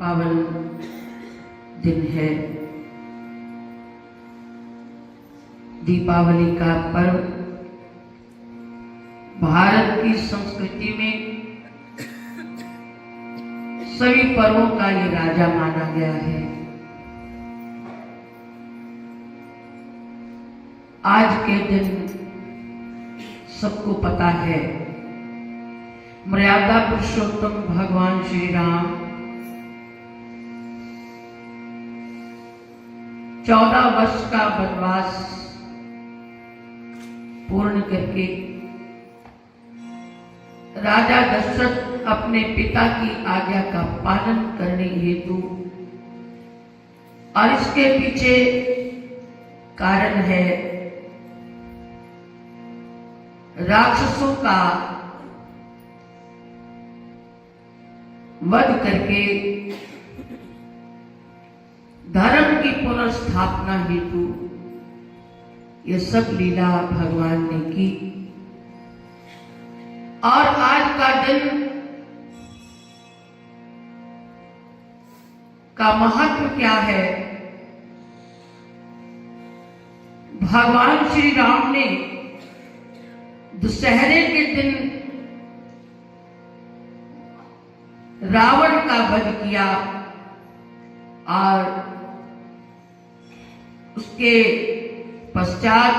पावन दिन है। दीपावली का पर्व भारत की संस्कृति में सभी पर्वों का ये राजा माना गया है। आज के दिन सबको पता है, मर्यादा पुरुषोत्तम भगवान श्री राम 14 वर्ष का वनवास पूर्ण करके राजा दशरथ अपने पिता की आज्ञा का पालन करने हेतु, और इसके पीछे कारण है राक्षसों का वध करके धर्म की पुनर्स्थापना हेतु ये सब लीला भगवान ने की। और आज का दिन का महत्व क्या है? भगवान श्री राम ने दशहरे के दिन रावण का वध किया और उसके पश्चात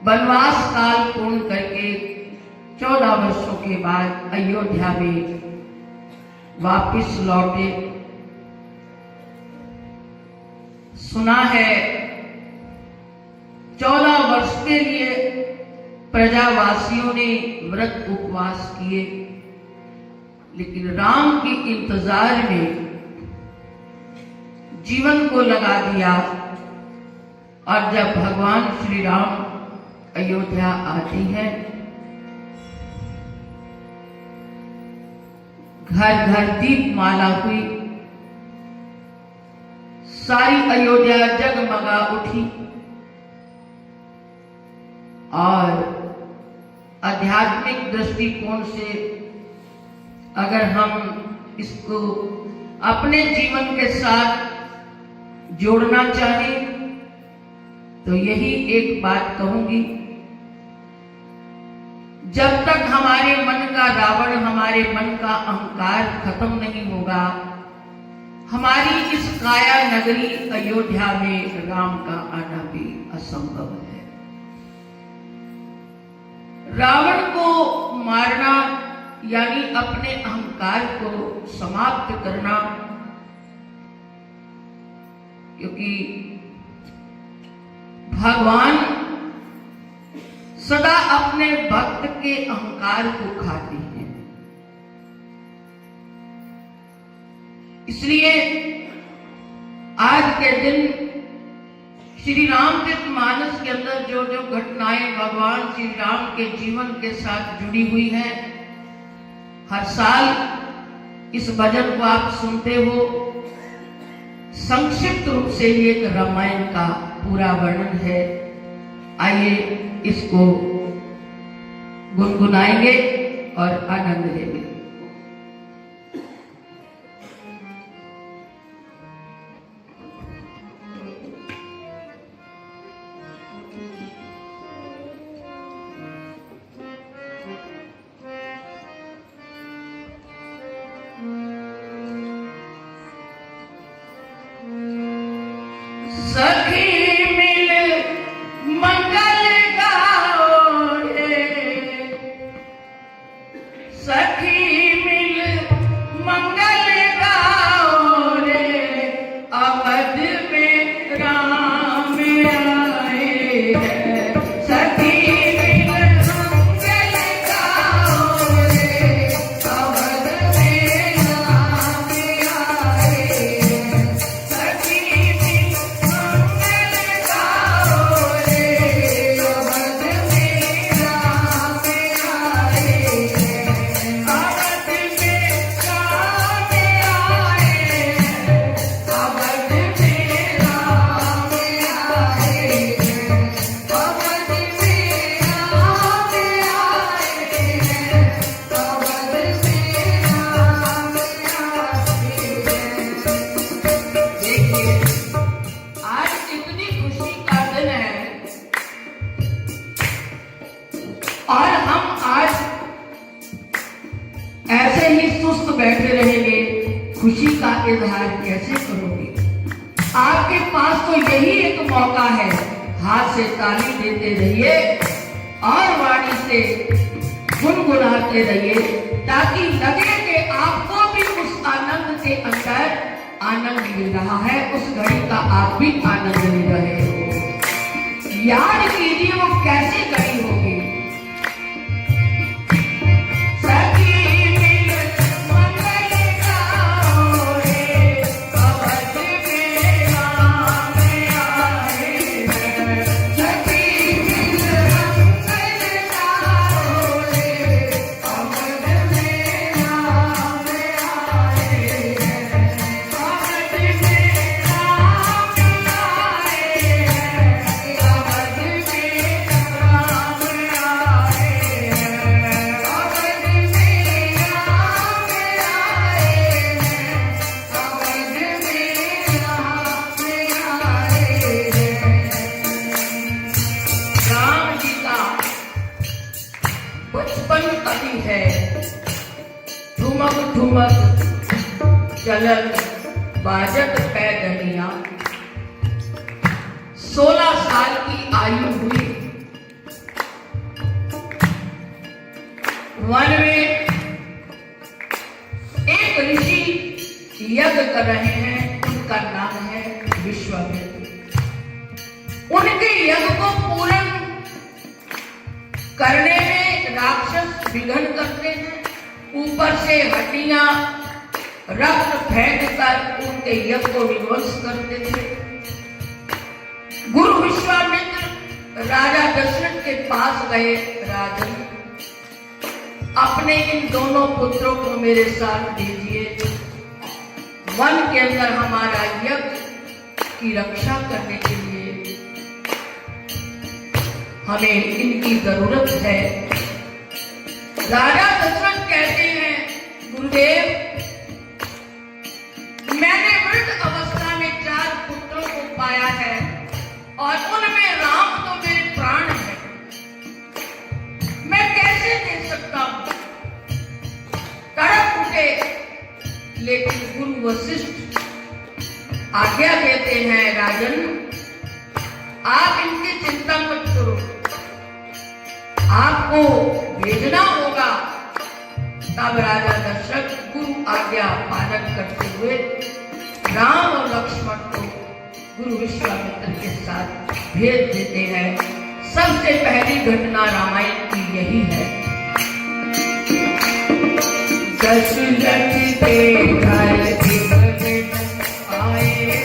वनवास काल पूर्ण करके 14 वर्षों के बाद अयोध्या में वापस लौटे। सुना है 14 वर्ष के लिए प्रजावासियों ने व्रत उपवास किए, लेकिन राम के इंतजार में जीवन को लगा दिया। और जब भगवान श्री राम अयोध्या आती है, घर घर दीपमाला हुई, सारी अयोध्या जगमगा उठी। और आध्यात्मिक दृष्टिकोण से अगर हम इसको अपने जीवन के साथ जोड़ना चाहें तो यही एक बात कहूंगी, जब तक हमारे मन का रावण, हमारे मन का अहंकार खत्म नहीं होगा, हमारी इस काया नगरी अयोध्या में राम का आना भी असंभव है। रावण को मारना यानी अपने अहंकार को समाप्त करना, क्योंकि भगवान सदा अपने भक्त के अहंकार को खाते हैं। इसलिए आज के दिन श्री रामचरितमानस के अंदर जो जो घटनाएं भगवान श्री राम के जीवन के साथ जुड़ी हुई हैं, हर साल इस भजन को आप सुनते हो। संक्षिप्त रूप से ये एक रामायण का पूरा वर्णन है। आइए इसको गुनगुनाएंगे और आनंद लेंगे। सखी मिल मंगल गाओ रे, सखी खुशी का इजहार कैसे करोगे? आपके पास तो यही एक मौका है, हाथ से ताली देते रहिए और वाणी से गुनगुनाते रहिए, ताकि लगे कि आपको भी उस आनंद के अंदर आनंद मिल रहा है, उस घड़ी का आप भी आनंद ले रहे हो। याद कीजिए वो कैसी घड़ी होगी। ठुमक ठुमक चलत बाजत पैदलियां, 16 साल की आयु हुई। वन में एक ऋषि यज्ञ कर रहे हैं, उनका नाम है विश्वामित्र। उनके यज्ञ को पूर्ण करने में राक्षस विघ्न करते हैं, ऊपर से हड्डियां रक्त फेंक कर उनके यज्ञ को विध्वंस करते थे। गुरु विश्वामित्र राजा दशरथ के पास गए, राजन अपने इन दोनों पुत्रों को मेरे साथ दीजिए, वन के अंदर हमारा यज्ञ की रक्षा करने के लिए हमें इनकी जरूरत है। राजा दशरथ कहते हैं, गुरुदेव मैंने वृद्ध अवस्था में 4 पुत्रों को पाया है और उनमें राम तो मेरे प्राण है, मैं कैसे दे सकता हूं? तड़प उठे, लेकिन गुरु वशिष्ठ आज्ञा देते हैं, राजन आप इनकी चिंता मत करो, आपको भेजना होगा। तब राजा दशरथ गुरु आज्ञा पालन करते हुए राम और लक्ष्मण को गुरु विश्वामित्र के साथ भेज देते हैं। सबसे पहली घटना रामायण की यही है। दशरथ के घर आए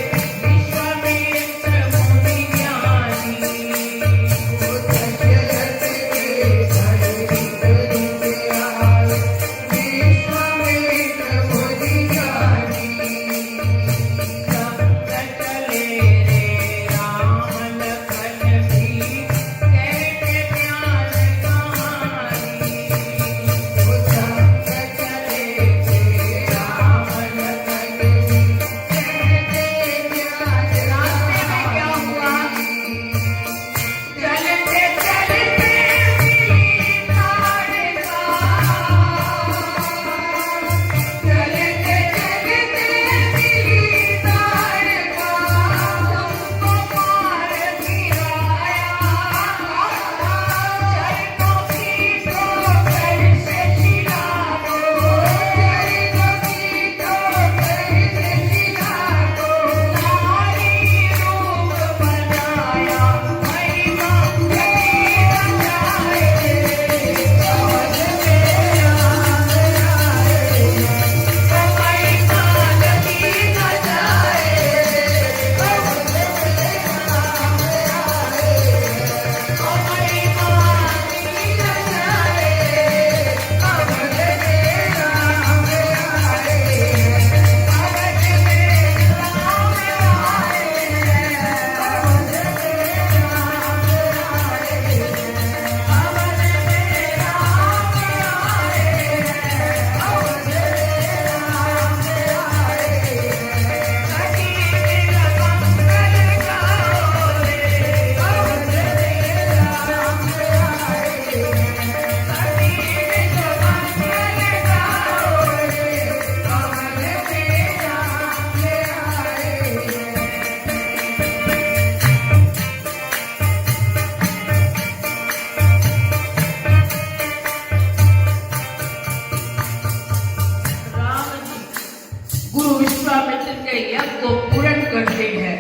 के यज्ञ को पूर्ण करते हैं।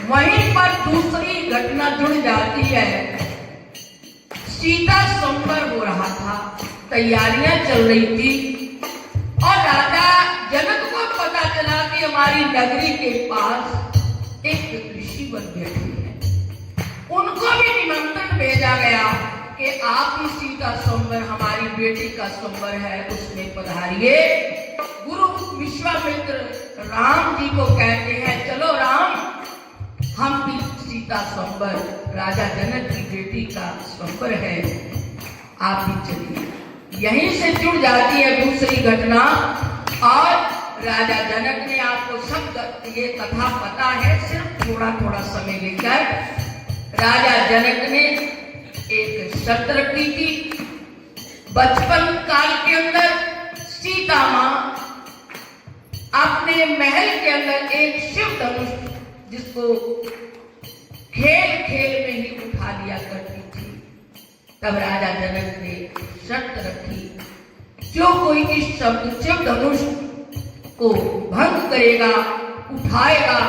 वहीं पर दूसरी घटना जुड़ जाती है। सीता स्वयंवर हो रहा था, तैयारियां चल रही थी और राजा जनक को पता चला कि हमारी नगरी के पास एक ऋषिवर बैठे हैं। उनको भी निमंत्रण भेजा गया कि आप ही सीता स्वयंवर, हमारी बेटी का स्वयंवर है, उसमें पधारिए। गुरु विश्वामित्र राम जी को कहते हैं, चलो राम, हम भी सीता स्वयंवर, राजा जनक की बेटी का स्वयंवर है, आप भी चलिए। यहीं से जुड़ जाती है दूसरी घटना। और राजा जनक ने, आपको सब ये कथा पता है, सिर्फ थोड़ा थोड़ा समय लेकर राजा जनक ने एक शर्त रखी थी। बचपन काल के अंदर सीता मां अपने महल के अंदर एक शिव धनुष, जिसको खेल खेल में ही उठा लिया करती थी। तब राजा जनक ने शर्त रखी, जो कोई इस शिव धनुष को भंग करेगा, उठाएगा,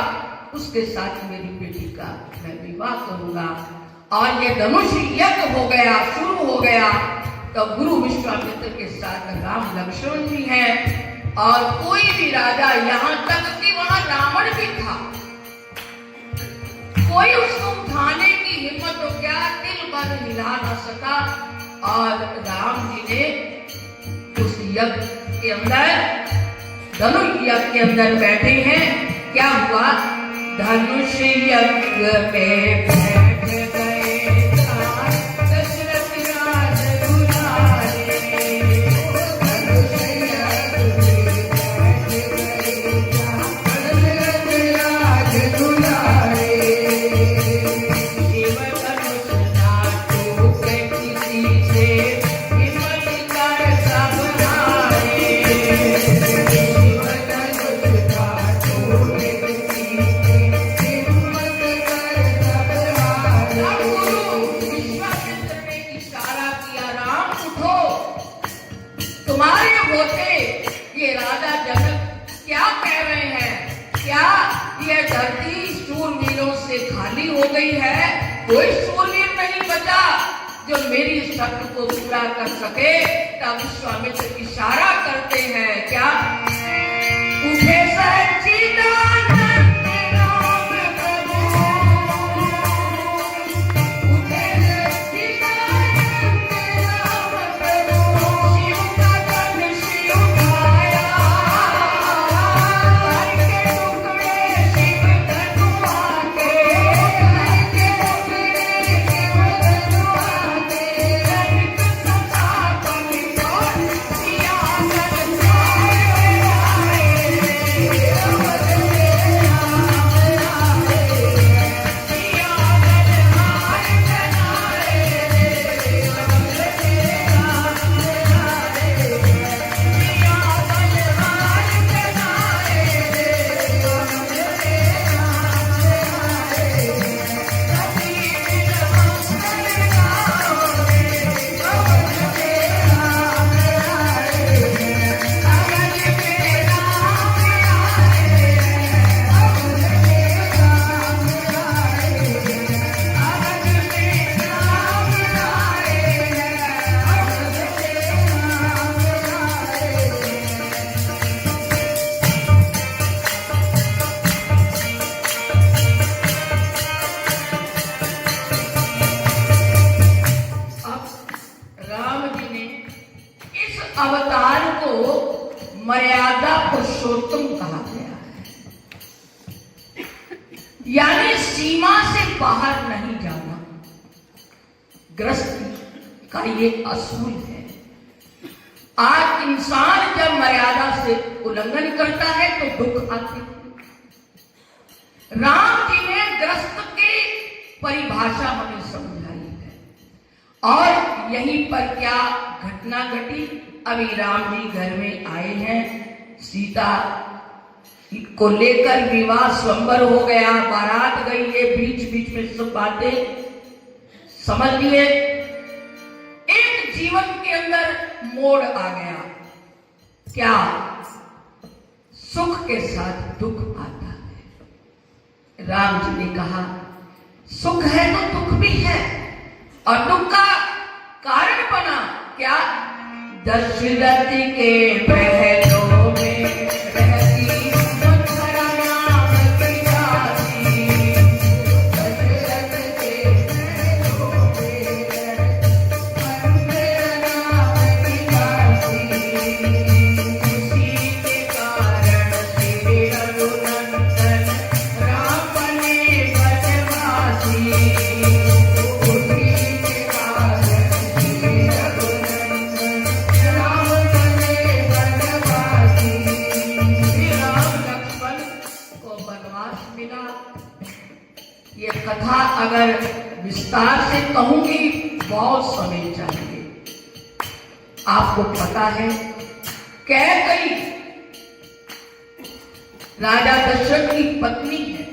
उसके साथ मेरी बेटी का मैं विवाह करूंगा। और ये धनुष यज्ञ हो गया, शुरू हो गया। तो गुरु विश्वामित्र के साथ राम लक्ष्मण भी हैं और कोई भी राजा, यहां तक कि वहां रावण भी था, कोई उसको उठाने की हिम्मत हो गया, दिल भर हिला न सका। और राम जी ने उस यज्ञ के अंदर, धनुष यज्ञ के अंदर बैठे हैं। क्या हुआ? धनुष यज्ञ में बैठ गए दशरथ राज दुलारे, धनुष यज्ञ में बैठ गए दशरथ राज दुलारे। शिव धनुष ना टूटे किसी से, हिम्मत कर सब हारे। शिव धनुष ना टूटे किसी से, हिम्मत कर सब हारे। गुरु विश्वामित्र ने इशारा किया, राम उठो, तुम्हारे होते ये राजा जनक क्या कह रहे हैं? क्या ये धरती शूरवीरों से खाली हो गई है? कोई शूरवीर नहीं बचा जो मेरी शर्त को पूरा कर सके। तब विश्वामित्र इशारा करते हैं, क्या? उठे सच्चिदानंद राम प्रभु, उठे सच्चिदानंद राम प्रभु, शिव का धनुष उठाया, करके टुकड़े शिव धनुआ के, करके टुकड़े शिव धनुआ के, रहित सता कवि को सियासत छाए अवतार को मर्यादा पुरुषोत्तम कहा गया है, यानी सीमा से बाहर नहीं जाना। ग्रस्त का ये असूल है। आज इंसान जब मर्यादा से उल्लंघन करता है तो दुख आते हैं। राम जी ने ग्रस्त की परिभाषा हमें समझाई है। और यहीं पर क्या घटना घटी? अभी राम जी घर में आए हैं, सीता को लेकर विवाह स्वयंवर हो गया, बारात गई है, बीच बीच में सब बातें समझ लिए। एक जीवन के अंदर मोड़ आ गया। क्या? सुख सुख के साथ दुख आता है। राम जी ने कहा सुख है तो दुख भी है, और दुख का कारण बना क्या? दशरथ के महलों में रहती मंथरा नाम की दासी। दशरथ के महलों में मंथरा नाम की दासी। उसी के कारण श्री रघुनंदन राम बने बनवासी। उसी के कारण श्री रघुनंदन राम बने बनवासी। श्री राम लक्ष्मण को वनवास मिला। ये कथा अगर विस्तार से कहूंगी बहुत समय चाहिए। आपको पता है कैकेयी राजा दशरथ की पत्नी है।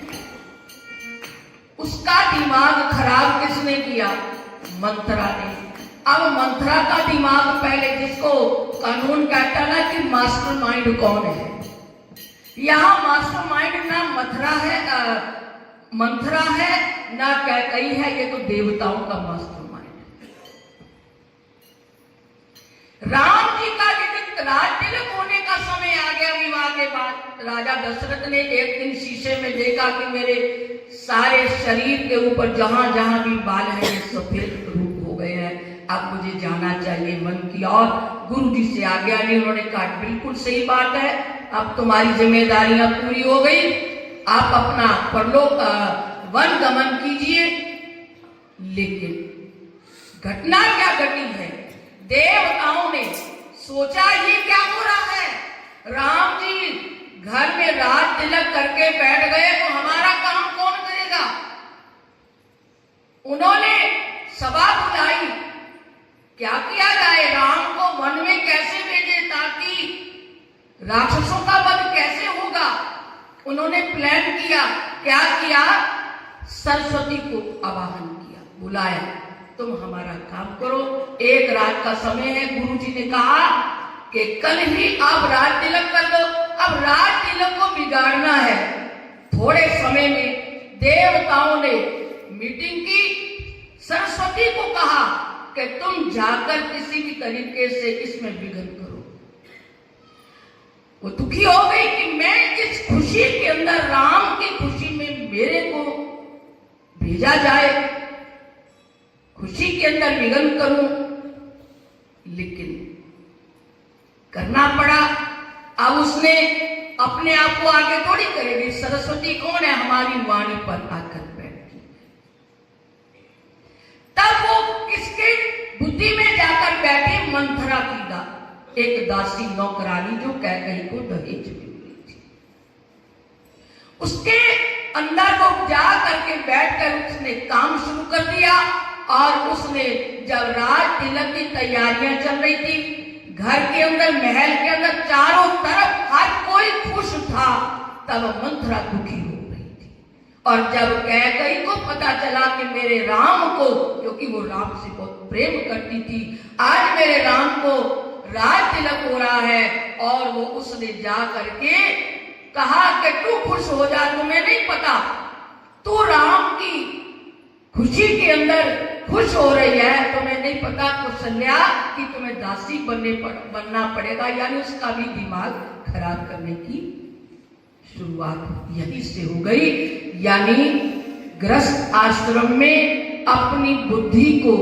उसका दिमाग खराब किसने किया? मंथरा ने। अब मंथरा का दिमाग पहले, जिसको कानून कहता ना कि मास्टरमाइंड कौन है, यहां मास्टरमाइंड ना मंथरा है ना कैकेयी है, ये तो देवताओं का मास्टरमाइंड है। राम जी का राज तिलक होने का समय आ गया। विवाह के बाद राजा दशरथ ने एक दिन शीशे में देखा कि मेरे सारे शरीर के ऊपर जहां जहां भी बाल है ये सफेद रूप हो गए हैं, अब मुझे जाना चाहिए। मन की और गुरु जी से आज्ञा ली। उन्होंने कहा बिल्कुल सही बात है, अब तुम्हारी जिम्मेदारियां पूरी हो गई, आप अपना परलोक वन गमन कीजिए। लेकिन घटना क्या घटी है? देवताओं ने सोचा ये क्या हो रहा है? राम जी घर में राज तिलक करके बैठ गए तो हमारा काम कौन करेगा? उन्होंने सभा बुलाई, क्या किया जाए, राम को वन में कैसे भेजे ताकि राक्षसों का वध कैसे होगा। उन्होंने प्लान किया। क्या किया? सरस्वती को आवाहन किया, बुलाया, तुम हमारा काम करो। एक रात का समय है। गुरु जी ने कहा कि कल ही आप राज तिलक कर लो। अब राज तिलक को बिगाड़ना है। थोड़े समय में देवताओं ने मीटिंग की। सरस्वती को कहा कि तुम जाकर किसी भी तरीके से इसमें विघ्न करो। वो दुखी हो गई कि मैं इस खुशी के अंदर, राम की खुशी में मेरे को भेजा जाए, खुशी के अंदर विघ्न करूं। लेकिन करना पड़ा। अब उसने अपने आप को आगे थोड़ी करेगी। सरस्वती कौन है? हमारी वाणी पर आकर बैठती। तब वो किसके बुद्धि में जाकर बैठी? मंथरा की एक दासी नौकरानी जो कैकेयी को दहेज में मिली थी। उसके अंदर वो जा करके बैठकर उसने काम शुरू कर दिया। और उसने जब राज तिलक की तैयारियां चल रही थी, घर के अंदर, महल के अंदर चारों तरफ हर कोई खुश था, तब मंथरा दुखी हो रही थी। और जब कैकेयी को पता चला कि मेरे राम को, क्योंकि वो राम से बहुत प्रेम करती थी, आज मेरे राम को राज तिलक हो रहा है, और वो उसने जा करके कहा कि तू खुश हो जा, तुम्हें नहीं पता, तू राम की खुशी के अंदर खुश हो रही है, तुम्हें नहीं पता कौशल्या कि तुम्हें दासी बनना पड़ेगा। यानी उसका भी दिमाग खराब करने की शुरुआत यहीं से हो गई। यानी गृहस्थ आश्रम में अपनी बुद्धि को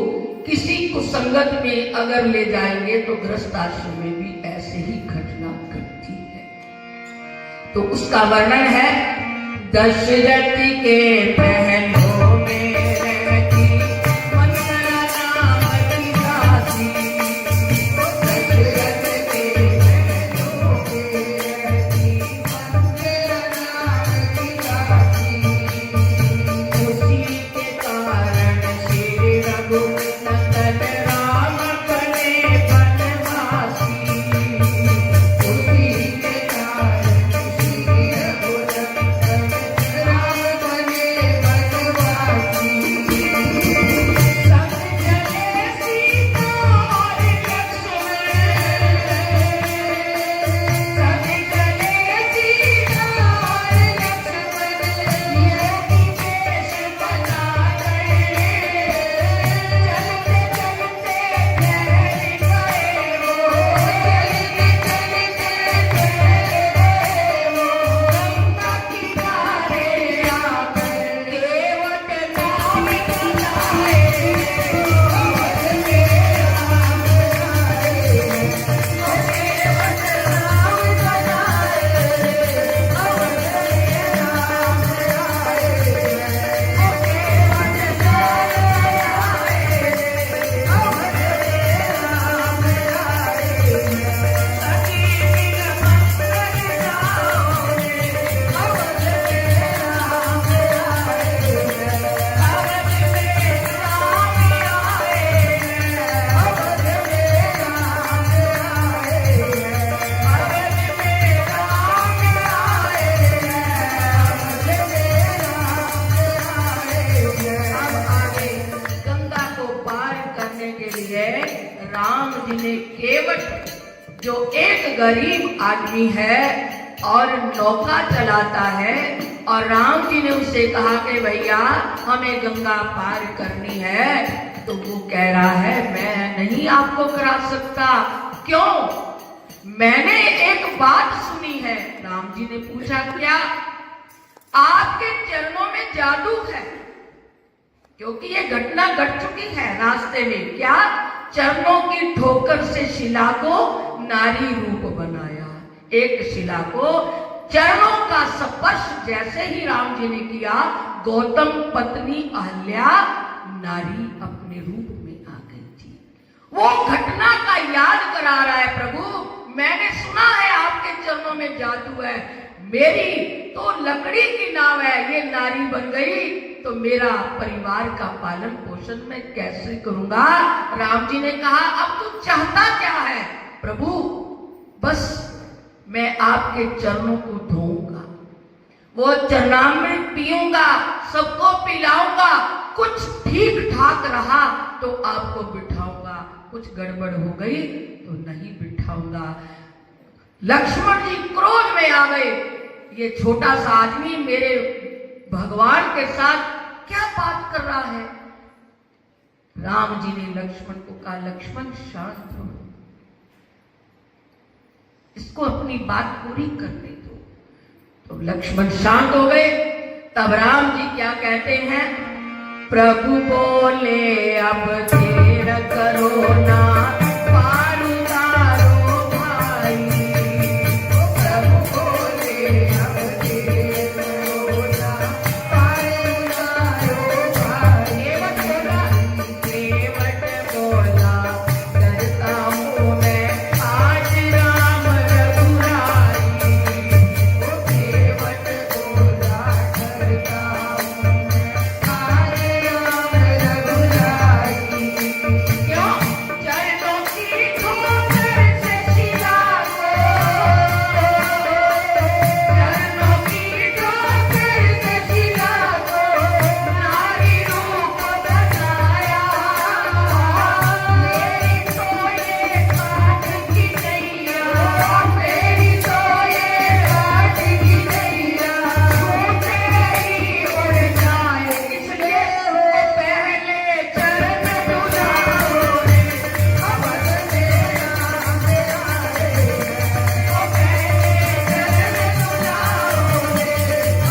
किसी कुसंगत में अगर ले जाएंगे तो गृहस्थ आश्रम में भी ऐसे ही घटना घटती है। तो उसका वर्णन है, दशरथ के महलों में रहती मंथरा नाम की दासी। दशरथ के महलों में रहती मंथरा नाम की दासी। उसी के कारण श्री रघुनंदन राम बने बनवासी। उसी के कारण श्री रघुनंदन राम बने बनवासी। ने केवट जो एक गरीब आदमी है और नौका चलाता है, और राम जी ने उससे कहा कि भैया हमें गंगा पार करनी है, तो वो कह रहा है मैं नहीं आपको करा सकता। क्यों? मैंने एक बात सुनी है। राम जी ने पूछा क्या? आपके चरणों में जादू है, क्योंकि ये घटना घट चुकी है रास्ते में। क्या? चरणों की ठोकर से शिला को नारी रूप बनाया। एक शिला को चरणों का स्पर्श जैसे ही राम जी ने किया, गौतम पत्नी अहल्या नारी अपने रूप में आ गई थी। वो घटना का याद करा रहा है, प्रभु मैंने सुना है आपके चरणों में जादू है, मेरी तो लकड़ी की नाव है, ये नारी बन गई तो मेरा परिवार का पालन पोषण मैं कैसे करूंगा? राम जी ने कहा अब तू चाहता क्या है? प्रभु बस मैं आपके चरणों को धोऊंगा, वो चरणामृत पीऊंगा, सबको पिलाऊंगा, कुछ ठीक ठाक रहा तो आपको बिठाऊंगा, कुछ गड़बड़ हो गई तो नहीं बिठाऊंगा। लक्ष्मण जी क्रोध में आ गए, ये छोटा सा आदमी मेरे भगवान के साथ क्या बात कर रहा है? राम जी ने लक्ष्मण को कहा लक्ष्मण शांत हो, इसको अपनी बात पूरी करने दो। तो लक्ष्मण शांत हो गए। तब राम जी क्या कहते हैं? प्रभु बोले अब देर करो ना, पार उतारो भाई। प्रभु बोले अब देर करो ना, पार उतारो भाई। केवट बोला डरता हूँ मैं आज राम रघुराई। वो केवट बोला डरता हूँ मैं आज राम रघुराई। क्यों? चरणों की ठोकर से शिला को, चरणों की ठोकर से शिला को नारी रूप बनाया। मेरी तो ये काट की नैया, मेरी तो ये काट की नैया, तेरी उड़ जाए। इसलिए वो पहले चरण धुलाओ रे, अवध तेरा मेरा रे। वो पहले चरण धुलाओ रे,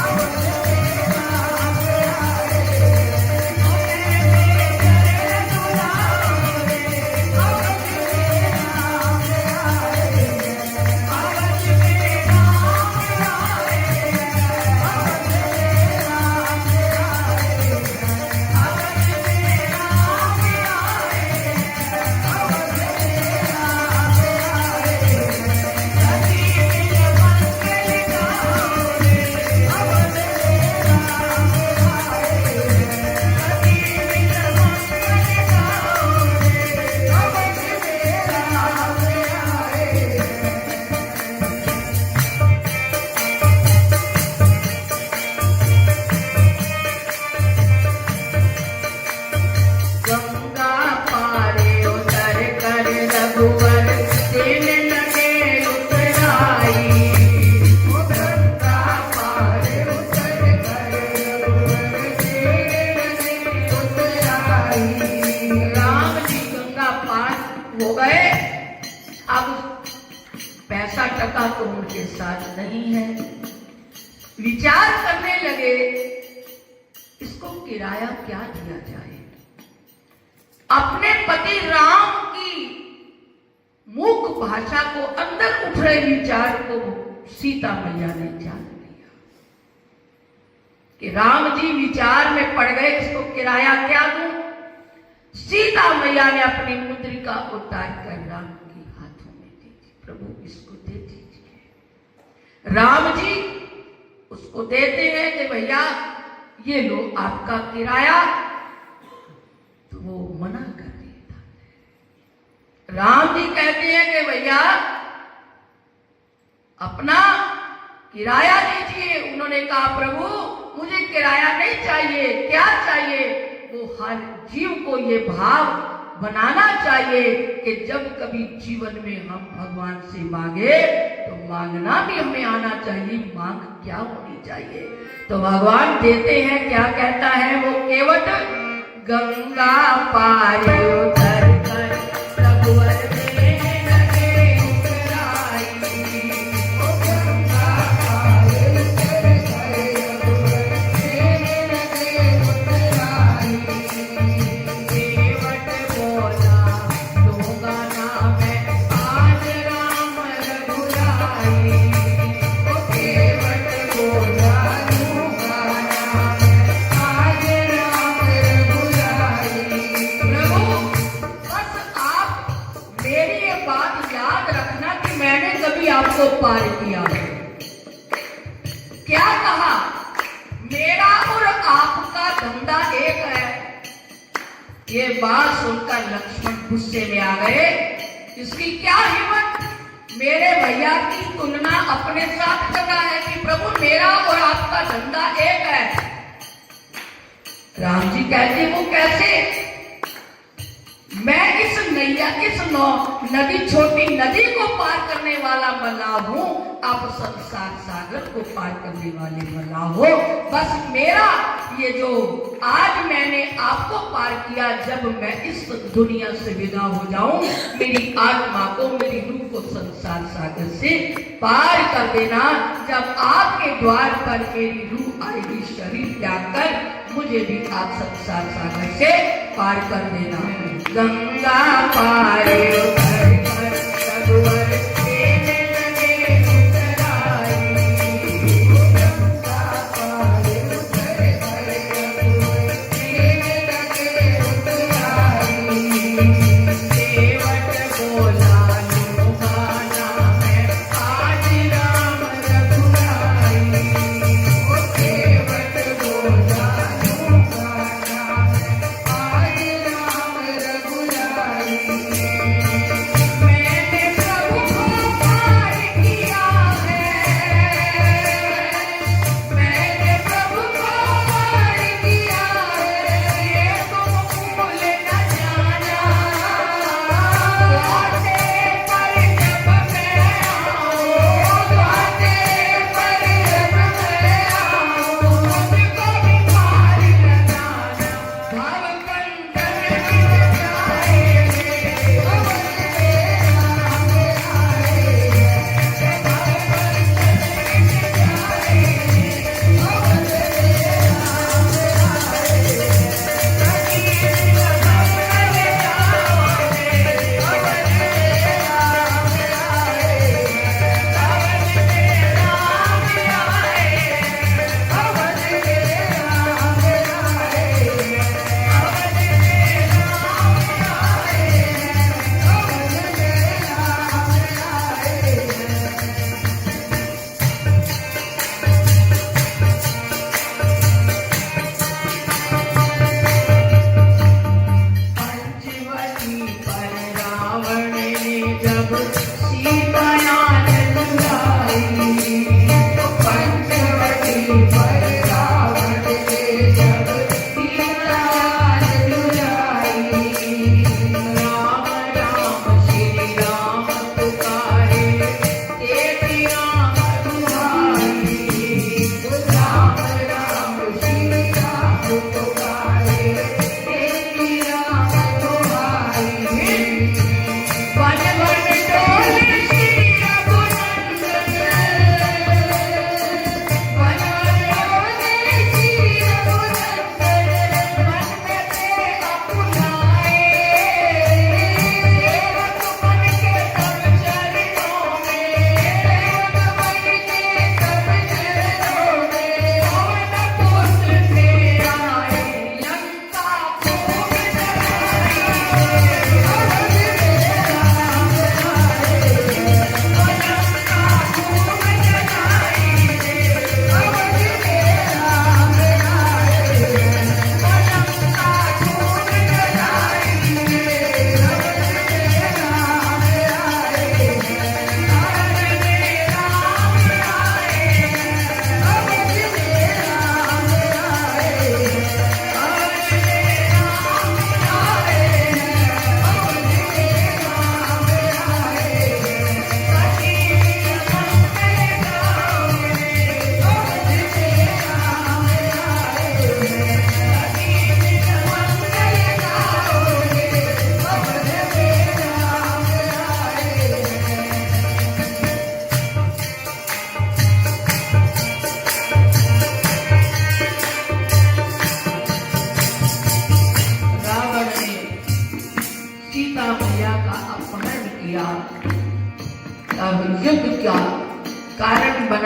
अवध तेरा मेरा रे। वो पहले चरण धुलाओ रे, अवध तेरा मेरा रे। अवध तेरा मेरा रे, अवध तेरा गंगा पारे उतर कर रघुवर देने लगे उतराई। वो गंगा पारे उतर कर रघुवर देने लगे उतराई। राम जी गंगा पार हो गए। अब पैसा टका तो उनके साथ नहीं है। विचार करने लगे इसको किराया क्या दिया जाए। अपने पति राम की मूक भाषा को, अंदर उठ रहे विचार को सीता मैया ने जान लिया कि राम जी विचार में पड़ गए, इसको किराया क्या दूं। सीता मैया ने अपनी मुद्रिका उतार कर राम के हाथों में दे दी। प्रभु इसको दे दीजिए। राम जी उसको देते हैं कि भैया ये लो आपका किराया। तो वो मना कर देता है। राम जी कहते हैं कि भैया अपना किराया दीजिए। उन्होंने कहा प्रभु मुझे किराया नहीं चाहिए। क्या चाहिए? वो हर जीव को ये भाव बनाना चाहिए कि जब कभी जीवन में हम भगवान से मांगे तो मांगना भी हमें आना चाहिए, मांग क्या होनी चाहिए। तो भगवान देते हैं, क्या कहता है वो केवट, गंगा पार उतर कर रघुवर देने लगे उतराई, ओ गंगा पार उतर कर रघुवर देने लगे उतराई। केवट बोला दूंगा ना मैं आज राम रघुराई, ओ केवट बोला दूंगा ना मैं आज राम रघुराई। प्रभु बस आप मेरी ये बात याद रखना कि मैंने कभी आपको पार किया है। क्या कहा, मेरा और आपका धंधा एक है। ये बात सुनकर लक्ष्मण गुस्से में आ गए, इसकी क्या हिम्मत, मेरे भैया की तुलना अपने साथ कर रहा है कि प्रभु मेरा और आपका धंधा एक है। राम जी कहते वो कैसे, मैं इस नैया इस नदी छोटी नदी को पार करने वाला मल्लाह हूं, आप संसार सागर को पार करने वाले मल्लाह हो। बस मेरा ये जो आज मैंने आपको पार किया, जब मैं इस दुनिया से विदा हो जाऊं, मेरी आत्मा को मेरी रूह को संसार सागर से पार कर देना। जब आपके द्वार पर मेरी रूह आएगी शरीर त्याग कर, मुझे भी आप संसार सागर से पार कर देना। गंगा पार उतर कर रघुवर देने लगे उतराई, गंगा पार उतर कर रघुवर देने लगे उतराई। केवट बोला दूंगा ना मैं आज राम रघुराई, ओ केवट बोला दूंगा ना मैं आज राम रघुराई।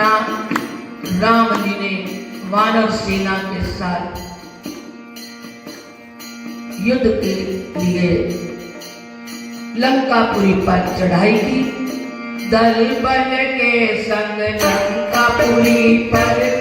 राम जी ने वानर सेना के साथ युद्ध के लिए लंकापुरी पर चढ़ाई की। दल बल के संग लंकापुरी पर